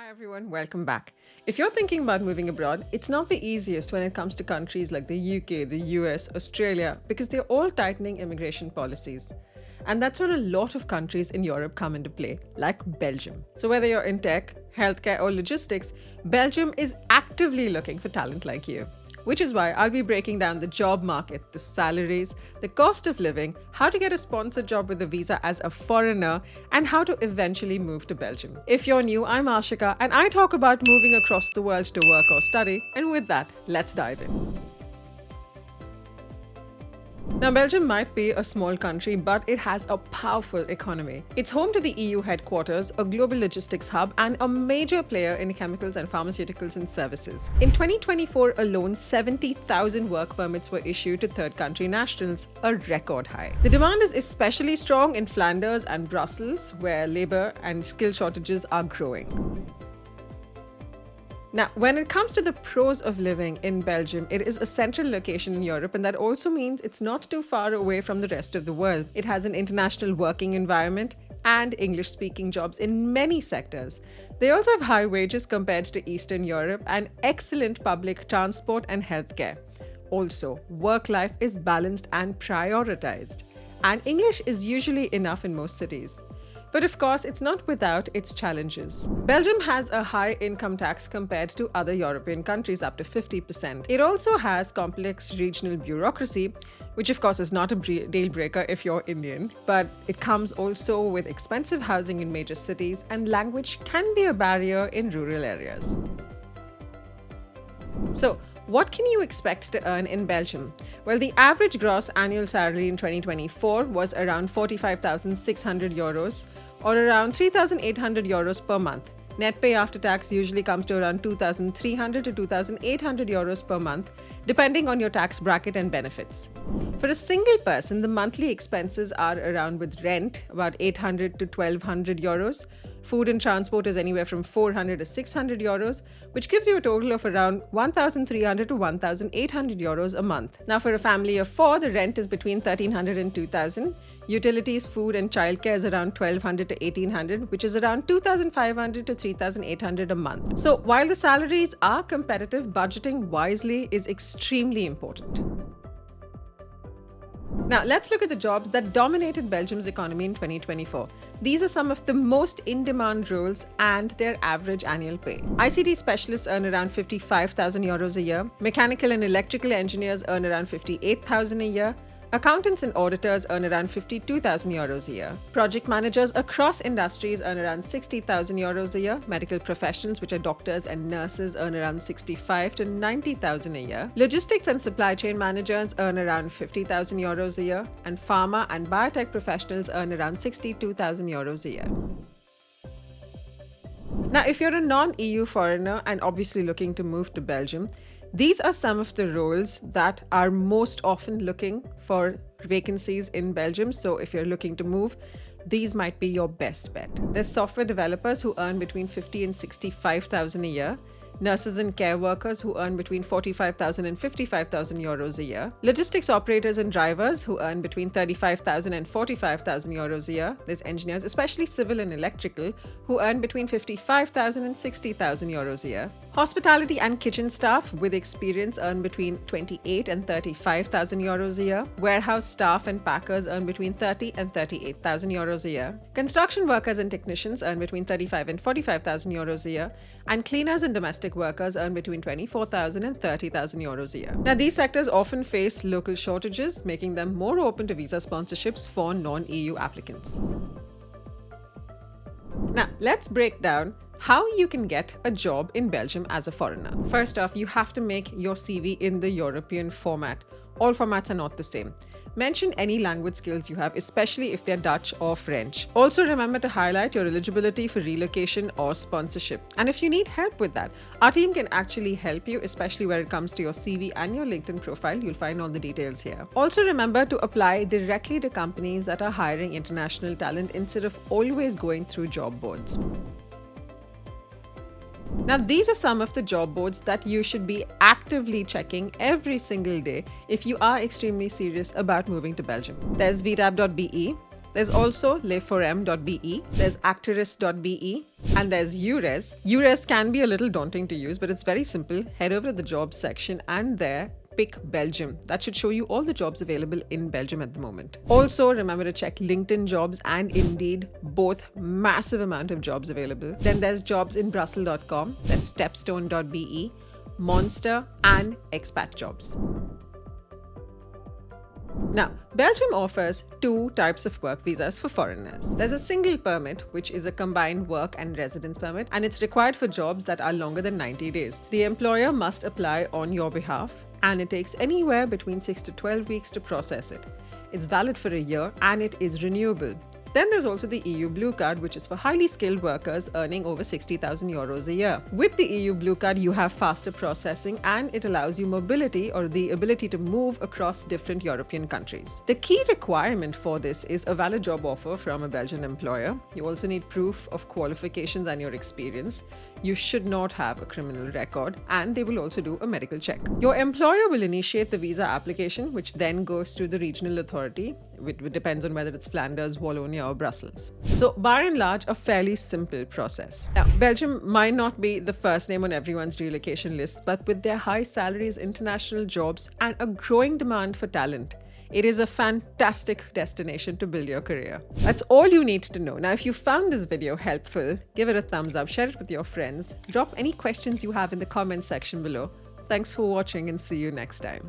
Hi everyone, welcome back. If you're thinking about moving abroad, it's not the easiest when it comes to countries like the UK, the US, Australia, because they're all tightening immigration policies. And that's when a lot of countries in Europe come into play, like Belgium. So whether you're in tech, healthcare, or logistics, Belgium is actively looking for talent like you. Which is why I'll be breaking down the job market, the salaries, the cost of living, how to get a sponsored job with a visa as a foreigner, and how to eventually move to Belgium. If you're new, I'm Ashika, and I talk about moving across the world to work or study. And with that, let's dive in. Now, Belgium might be a small country, but it has a powerful economy. It's home to the EU headquarters, a global logistics hub, and a major player in chemicals and pharmaceuticals and services. In 2024 alone, 70,000 work permits were issued to third country nationals, a record high. The demand is especially strong in Flanders and Brussels, where labor and skill shortages are growing. Now, when it comes to the pros of living in Belgium, it is a central location in Europe, and that also means it's not too far away from the rest of the world. It has an international working environment and English-speaking jobs in many sectors. They also have high wages compared to Eastern Europe and excellent public transport and healthcare. Also, work life is balanced and prioritized, and English is usually enough in most cities. But of course, it's not without its challenges. Belgium has a high income tax compared to other European countries, up to 50%. It also has complex regional bureaucracy, which of course is not a deal breaker if you're Indian, but it comes also with expensive housing in major cities, and language can be a barrier in rural areas. So, what can you expect to earn in Belgium? Well, the average gross annual salary in 2024 was around 45,600 euros, or around 3,800 euros per month. Net pay after tax usually comes to around 2,300 to 2,800 euros per month, depending on your tax bracket and benefits. For a single person, the monthly expenses are around, with rent, about 800 to 1,200 euros. Food and transport is anywhere from 400 to 600 euros, which gives you a total of around 1,300 to 1,800 euros a month. Now, for a family of four, the rent is between 1,300 and 2,000. Utilities, food, and childcare is around 1,200 to 1,800, which is around 2,500 to 3,800 a month. So, while the salaries are competitive, budgeting wisely is extremely important. Now, let's look at the jobs that dominated Belgium's economy in 2024. These are some of the most in-demand roles and their average annual pay. ICT specialists earn around 55,000 euros a year. Mechanical and electrical engineers earn around 58,000 a year. Accountants and auditors earn around 52,000 euros a year. Project managers across industries earn around 60,000 euros a year. Medical professions, which are doctors and nurses, earn around 65 to 90,000 a year. Logistics and supply chain managers earn around 50,000 euros a year. And pharma and biotech professionals earn around 62,000 euros a year. Now, if you're a non-EU foreigner and obviously looking to move to Belgium, these are some of the roles that are most often looking for vacancies in Belgium. So if you're looking to move, these might be your best bet. There's software developers who earn between 50 and 65,000 a year. Nurses and care workers who earn between 45,000 and 55,000 euros a year. Logistics operators and drivers who earn between 35,000 and 45,000 euros a year. There's engineers, especially civil and electrical, who earn between 55,000 and 60,000 euros a year. Hospitality and kitchen staff with experience earn between 28 and 35,000 euros a year. Warehouse staff and packers earn between 30 and 38,000 euros a year. Construction workers and technicians earn between 35 and 45,000 euros a year. And cleaners and domestic workers earn between 24,000 and 30,000 euros a year. Now, these sectors often face local shortages, making them more open to visa sponsorships for non-EU applicants. Now, let's break down how you can get a job in Belgium as a foreigner. First off, you have to make your CV in the European format. All formats are not the same. Mention any language skills you have, especially if they're Dutch or French. Also, remember to highlight your eligibility for relocation or sponsorship. And if you need help with that, our team can actually help you, especially when it comes to your CV and your LinkedIn profile. You'll find all the details here. Also, remember to apply directly to companies that are hiring international talent instead of always going through job boards. Now, these are some of the job boards that you should be actively checking every single day if you are extremely serious about moving to Belgium. There's vtab.be, There's also leforem.be, there's actoris.be, and there's URES. URES can be a little daunting to use, but it's very simple. Head over to the jobs section and there pick Belgium. That should show you all the jobs available in Belgium at the moment. Also, remember to check LinkedIn jobs and Indeed, both massive amount of jobs available. Then there's jobsinbrussels.com, there's stepstone.be, Monster, and expat jobs. Now, Belgium offers two types of work visas for foreigners. There's a single permit, which is a combined work and residence permit, and it's required for jobs that are longer than 90 days. The employer must apply on your behalf, and it takes anywhere between 6 to 12 weeks to process it. It's valid for a year, and it is renewable. Then there's also the EU Blue Card, which is for highly skilled workers earning over 60,000 euros a year. With the EU Blue Card, you have faster processing and it allows you mobility, or the ability to move across different European countries. The key requirement for this is a valid job offer from a Belgian employer. You also need proof of qualifications and your experience. You should not have a criminal record, and they will also do a medical check. Your employer will initiate the visa application, which then goes to the regional authority. It depends on whether it's Flanders, Wallonia, or Brussels. So by and large, a fairly simple process. Now, Belgium might not be the first name on everyone's relocation list, but with their high salaries, international jobs, and a growing demand for talent, it is a fantastic destination to build your career. That's all you need to know. Now, if you found this video helpful, give it a thumbs up, share it with your friends, drop any questions you have in the comment section below. Thanks for watching and see you next time.